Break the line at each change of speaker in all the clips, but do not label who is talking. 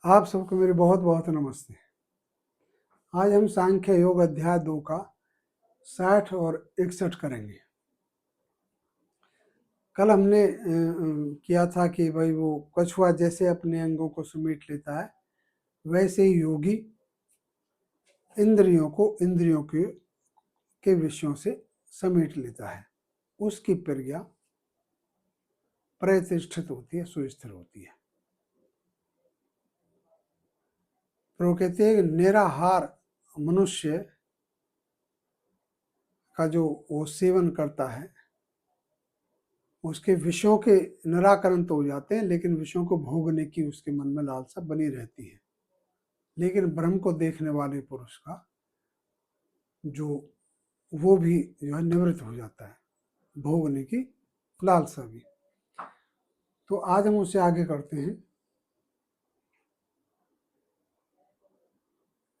आप सबको मेरे बहुत बहुत नमस्ते। आज हम सांख्य योग अध्याय 2 का 60 और 61 करेंगे। कल हमने किया था कि भाई वो कछुआ जैसे अपने अंगों को समेट लेता है, वैसे ही योगी इंद्रियों को इंद्रियों के विषयों से समेट लेता है। उसकी प्रज्ञा प्रतिष्ठित होती है, सुस्थिर होती है। तो कहते हैं निराहार मनुष्य का जो वो सेवन करता है, उसके विषयों के निराकरण तो हो जाते हैं, लेकिन विषयों को भोगने की उसके मन में लालसा बनी रहती है। लेकिन ब्रह्म को देखने वाले पुरुष का जो वो भी जो है निवृत्त हो जाता है, भोगने की लालसा भी। तो आज हम उसे आगे करते हैं।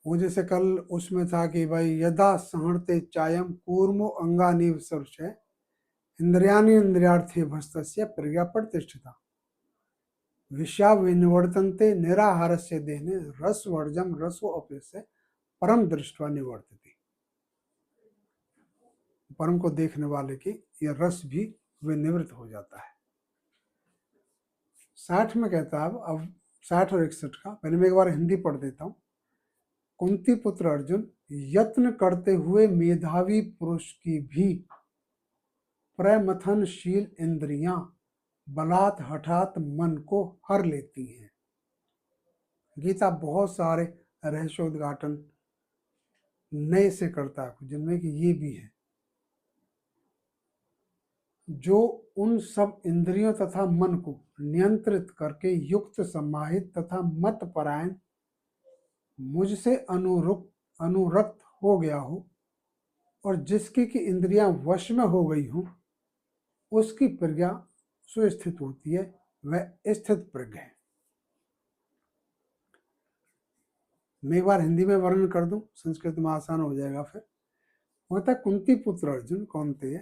वो जैसे कल उसमें था कि भाई यदा सहणते चायम कूर्मो अंगानीव सर्वशय इंद्रियाणि इंद्रियार्थे भस्तस्य प्रज्ञा प्रतिष्ठिता विषया विनिवर्तन्ते निराहारस्य देहने रसवर्जम रसो अप्यस्य परम दृष्टवा निवर्तते। परम को देखने वाले की यह रस भी विनिवृत्त हो जाता है। 60 में कहता है, अब 60 और 61 का पहले मैं एक बार हिंदी पढ़ देता हूँ। कुंती पुत्र अर्जुन, यत्न करते हुए मेधावी पुरुष की भी प्रमथनशील इंद्रियां बलात् हठात मन को हर लेती हैं। गीता बहुत सारे रहस्योद्घाटन नए से करता है, जिनमें कि ये भी है। जो उन सब इंद्रियों तथा मन को नियंत्रित करके युक्त समाहित तथा मत परायण मुझसे अनुरक्त हो गया हो और जिसकी की इंद्रियां वश में हो गई हो, उसकी प्रज्ञा सुस्थित होती है, वह स्थित प्रज्ञ है। मैं एक बार हिंदी में वर्णन कर दूं, संस्कृत में आसान हो जाएगा। फिर होता कुंती पुत्र अर्जुन कौन थे?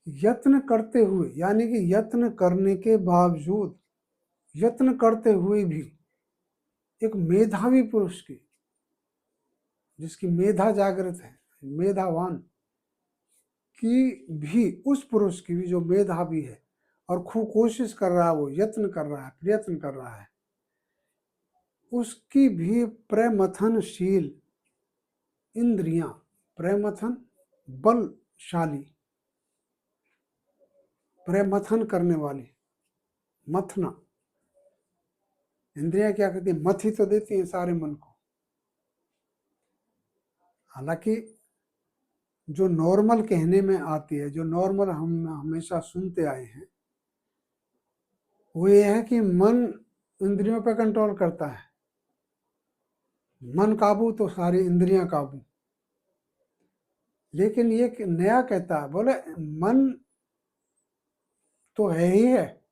यत्न करते हुए, यानी कि यत्न करने के बावजूद, यत्न करते हुए भी एक मेधावी पुरुष की, जिसकी मेधा जागृत है, मेधावान की भी, उस पुरुष की भी जो मेधावी है और खूब कोशिश कर रहा है, वो यत्न कर रहा है, प्रयत्न कर रहा है, उसकी भी प्रमथनशील इंद्रियां, प्रमथन बलशाली, प्रमथन करने वाली, मथना इंद्रियां क्या करती है? मथ ही तो देती हैं सारे मन को। हालांकि जो नॉर्मल कहने में आती है, जो नॉर्मल हम हमेशा सुनते आए हैं, वो ये है कि मन इंद्रियों पर कंट्रोल करता है। मन काबू तो सारी इंद्रियां काबू। लेकिन ये नया कहता है, बोले मन तो है ही है,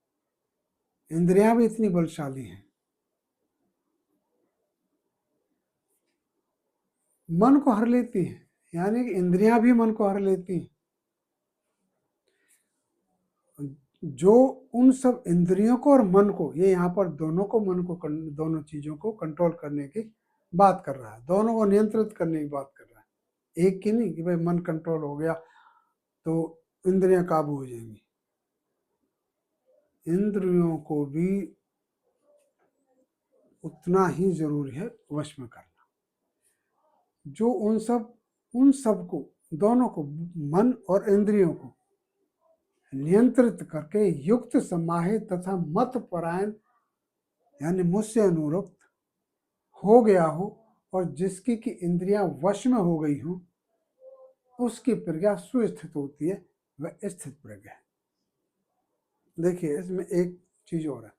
इंद्रियां भी इतनी बलशाली हैं। मन को हर लेती है, यानी कि इंद्रियां भी मन को हर लेती हैं। जो उन सब इंद्रियों को और मन को, ये यहाँ पर दोनों को, मन को, दोनों चीजों को कंट्रोल करने की बात कर रहा है, दोनों को नियंत्रित करने की बात कर रहा है। एक की नहीं कि भाई मन कंट्रोल हो गया तो इंद्रियां काबू हो जाएंगी। इंद्रियों को भी उतना ही जरूरी है वश में करना। जो उन सब को, दोनों को, मन और इंद्रियों को नियंत्रित करके युक्त समाहित तथा मत परायण, यानी मुझसे अनुरक्त हो गया हो और जिसकी की इंद्रियां वश में हो गई हो, उसकी प्रज्ञा सुस्थित होती है, वह स्थित प्रज्ञा है। देखिए इसमें एक चीज और है,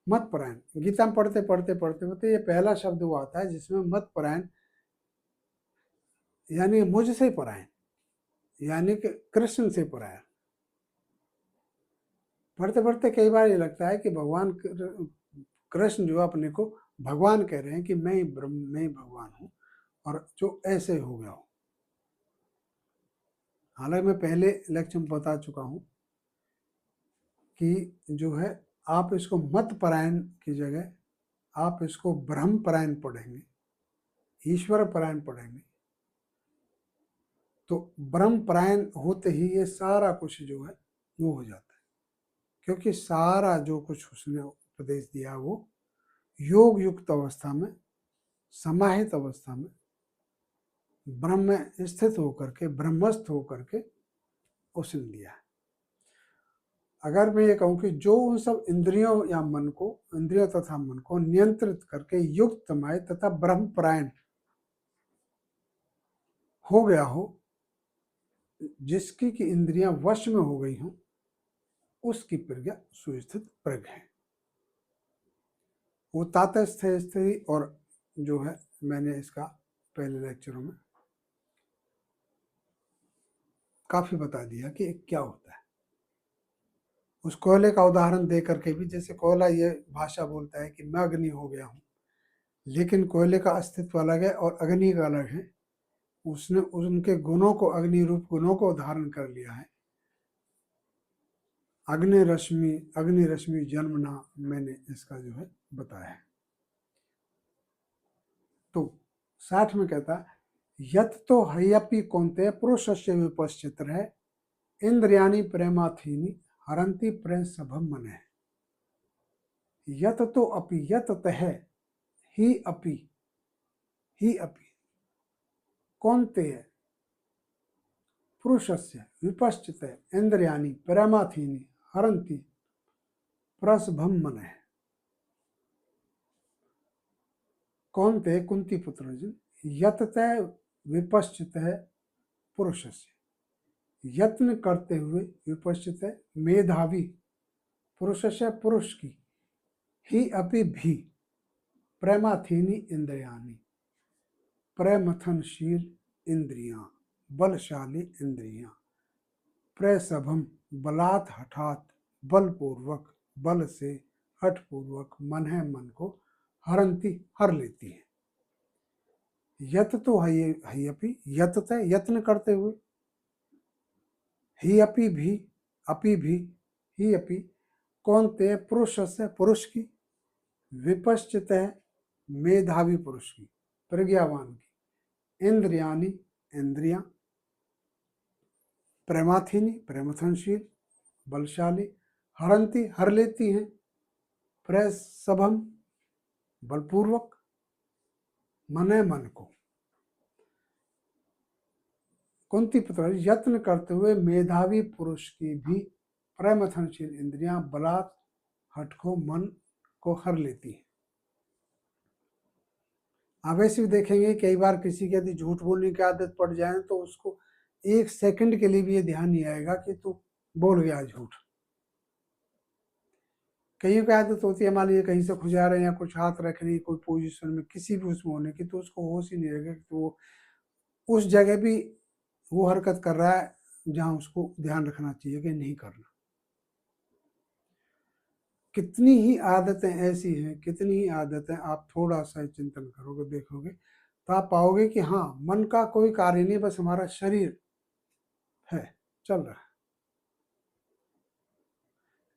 मत परायण। गीता में पढ़ते पढ़ते पढ़ते पढ़ते ये पहला शब्द वो आता है जिसमें मत परायण, यानी मुझसे परायण, यानी कि कृष्ण से परायण। पढ़ते पढ़ते कई बार ये लगता है कि भगवान कृष्ण जो अपने को भगवान कह रहे हैं कि मैं ब्रह्म, मैं भगवान हूँ, और जो ऐसे हो गया हो। हालांकि मैं पहले लेक्चर में बता चुका हूँ कि जो है, आप इसको मत परायण की जगह आप इसको ब्रह्म परायण पढ़ेंगे, ईश्वर परायण पढ़ेंगे, तो ब्रह्म परायण होते ही ये सारा कुछ जो है वो हो जाता है। क्योंकि सारा जो कुछ उसने उपदेश दिया वो योग युक्त अवस्था में, समाहित अवस्था में, ब्रह्म में स्थित होकर के, ब्रह्मस्थ होकर के उसने दिया है। अगर मैं ये कहूँ कि जो उन सब इंद्रियों या मन को, इंद्रियों तथा मन को नियंत्रित करके युक्त माय तथा ब्रह्म परायण हो गया हो, जिसकी की इंद्रियां वश में हो गई हों, उसकी प्रज्ञा सुस्थित प्रज्ञा है। वो तातस्थ स्थिति, और जो है मैंने इसका पहले लेक्चरों में काफी बता दिया कि क्या होता है। उस कोयले का उदाहरण दे करके भी, जैसे कोयला ये भाषा बोलता है कि मैं अग्नि हो गया हूँ, लेकिन कोयले का अस्तित्व अलग है और अग्नि का अलग है। उसने उनके गुणों को, अग्नि रूप गुणों को धारण कर लिया है। अग्नि रश्मि जन्मना, मैंने इसका जो है बताया है। तो 60 में कहता है, यत तो हयपि कौन्ते पुरुषस्य विपश्चित है, इंद्रियाणि प्रेमाथीनि हरन्ति प्रेम सभम मन है। यत तो अपि, यत तह, ही अपि कौन्ते पुरुषस्य विपश्चित इंद्रियाणि प्रेमाथीनि हरन्ति प्रसभम मन है। कौन्ते कुंती पुत्र अर्जुन, यततः विपश्चित है पुरुषस्य, यत्न करते हुए विपश्चित है मेधावी पुरुषस्य, पुरुष की, ही अपि भी प्रेमाथीनि इंद्रियाणि, प्रमथनशील इंद्रियां, बलशाली इंद्रियां, प्रसभम बलात् हठात, बलपूर्वक, बल से हठपूर्वक, मन है मन को हरंती हर लेती है। यत तो हयपि, यतते यत्न करते हुए, ही अपि भी, ही अपि कौन्ते पुरुष से, पुरुष की, विपश्चित है मेधावी पुरुष की, प्रज्ञावान की, इंद्रियाणि इंद्रियां, प्रेमाथीनि प्रेमथनशील, बलशाली, हरंती हर लेती हैं, प्रसभम बलपूर्वक, मन है मन को। कुंती पुत्र यत्न करते हुए मेधावी पुरुष की भी प्रेमथनशील इंद्रियां बलात् हठ को, मन को हर लेती है। आप ऐसे भी देखेंगे कई बार किसी की यदि झूठ बोलने की आदत पड़ जाए तो उसको 1 सेकंड के लिए भी ये ध्यान नहीं आएगा कि तू बोल गया झूठ। कईयों की आदत होती है, मान लीजिए कहीं से खुजा रहे हैं या कुछ हाथ रखने, कोई पोजीशन में किसी भी उसमें होने की, तो उसको होश ही नहीं रहेगा कि वो उस जगह भी वो हरकत कर रहा है जहां उसको ध्यान रखना चाहिए कि नहीं करना। कितनी ही आदतें ऐसी हैं, कितनी ही आदतें, आप थोड़ा सा चिंतन करोगे, देखोगे तो आप पाओगे कि हाँ, मन का कोई कार्य नहीं, बस हमारा शरीर है, चल रहा है।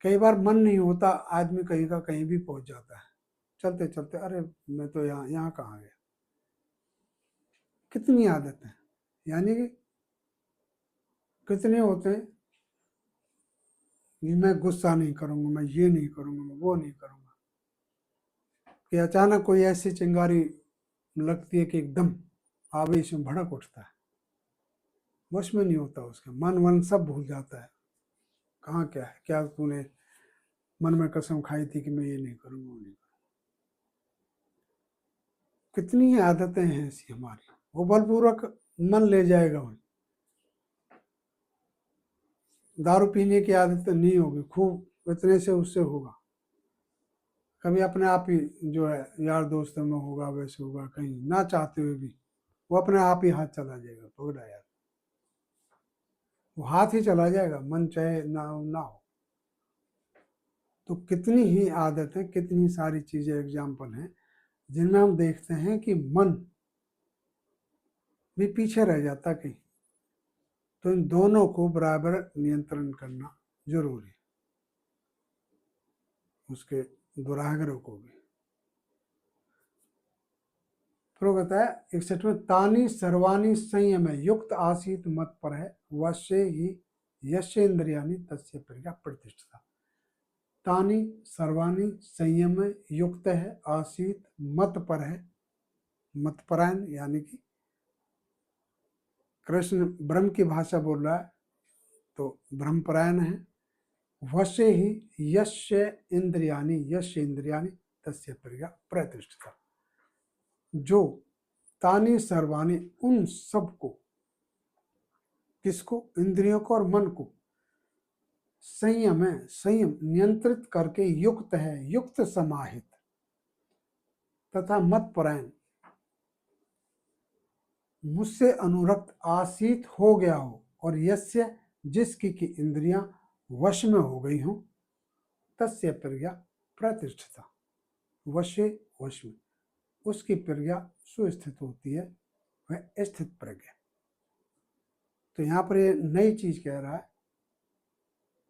कई बार मन नहीं होता, आदमी कहीं का कहीं भी पहुंच जाता है, चलते चलते अरे मैं तो यहाँ कहाँ गया। कितनी आदतें, यानी कि कितने होते हैं कि मैं गुस्सा नहीं करूंगा, मैं ये नहीं करूंगा, मैं वो नहीं करूंगा, कि अचानक कोई ऐसी चिंगारी लगती है कि एकदम आवेश में भड़क उठता है, वश में नहीं होता उसका, मन वन सब भूल जाता है। कहाँ क्या है, क्या तूने मन में कसम खाई थी कि मैं ये नहीं करूंगा, वो नहीं करूंगा। कितनी ही आदतें हैं ऐसी हमारी, वो बलपूर्वक मन ले जाएगा वहीं। दारू पीने की आदत नहीं होगी, खूब इतने से उससे होगा, कभी अपने आप ही जो है यार दोस्त में होगा, वैसे होगा, कहीं ना चाहते हुए भी वो अपने आप ही हाथ चला जाएगा, पकड़ा यार, वो हाथ ही चला जाएगा, मन चाहे ना हो। तो कितनी ही आदतें, कितनी सारी चीजें एग्जाम्पल हैं जिनमें हम देखते हैं कि मन भी पीछे रह जाता कहीं। तो इन दोनों को बराबर नियंत्रण करना जरूरी है, उसके दुराग्रह को भी। फिर वो कहता है 61 में, तानी सर्वाणी संयम युक्त आसीत मत पर है, वश्य ही यश्य इंद्रियानी तस्य प्रज्ञा प्रतिष्ठिता। तानी सर्वाणी संयम युक्त है, आसीत मत पर है, मतपरायण यानी कि कृष्ण ब्रह्म की भाषा बोल रहा है तो ब्रह्मपरायण है। वश्य ही यश्य इंद्रियानी तस्य प्रज्ञा प्रतिष्ठिता। जो तानी सर्वाणी उन सबको, किसको? इंद्रियों को और मन को, संयम नियंत्रित करके युक्त है, युक्त समाहित तथा मतपरायण, मुझसे अनुरक्त आसीत हो गया हो, और यस्य जिसकी की इंद्रियां वश में हो गई हों, तस्य प्रज्ञा प्रतिष्ठिता। वश में, उसकी प्रज्ञा सुस्थित होती है, वह स्थित प्रज्ञा। तो यहाँ पर ये नई चीज कह रहा है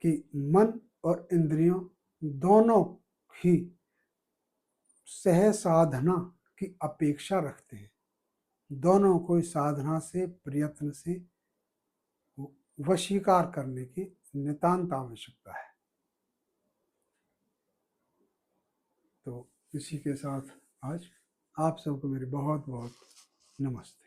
कि मन और इंद्रियों दोनों ही सह साधना की अपेक्षा रखते हैं, दोनों को साधना से, प्रयत्न से वशीकार करने की नितांत आवश्यकता है। तो इसी के साथ आज आप सबको मेरी बहुत बहुत नमस्ते।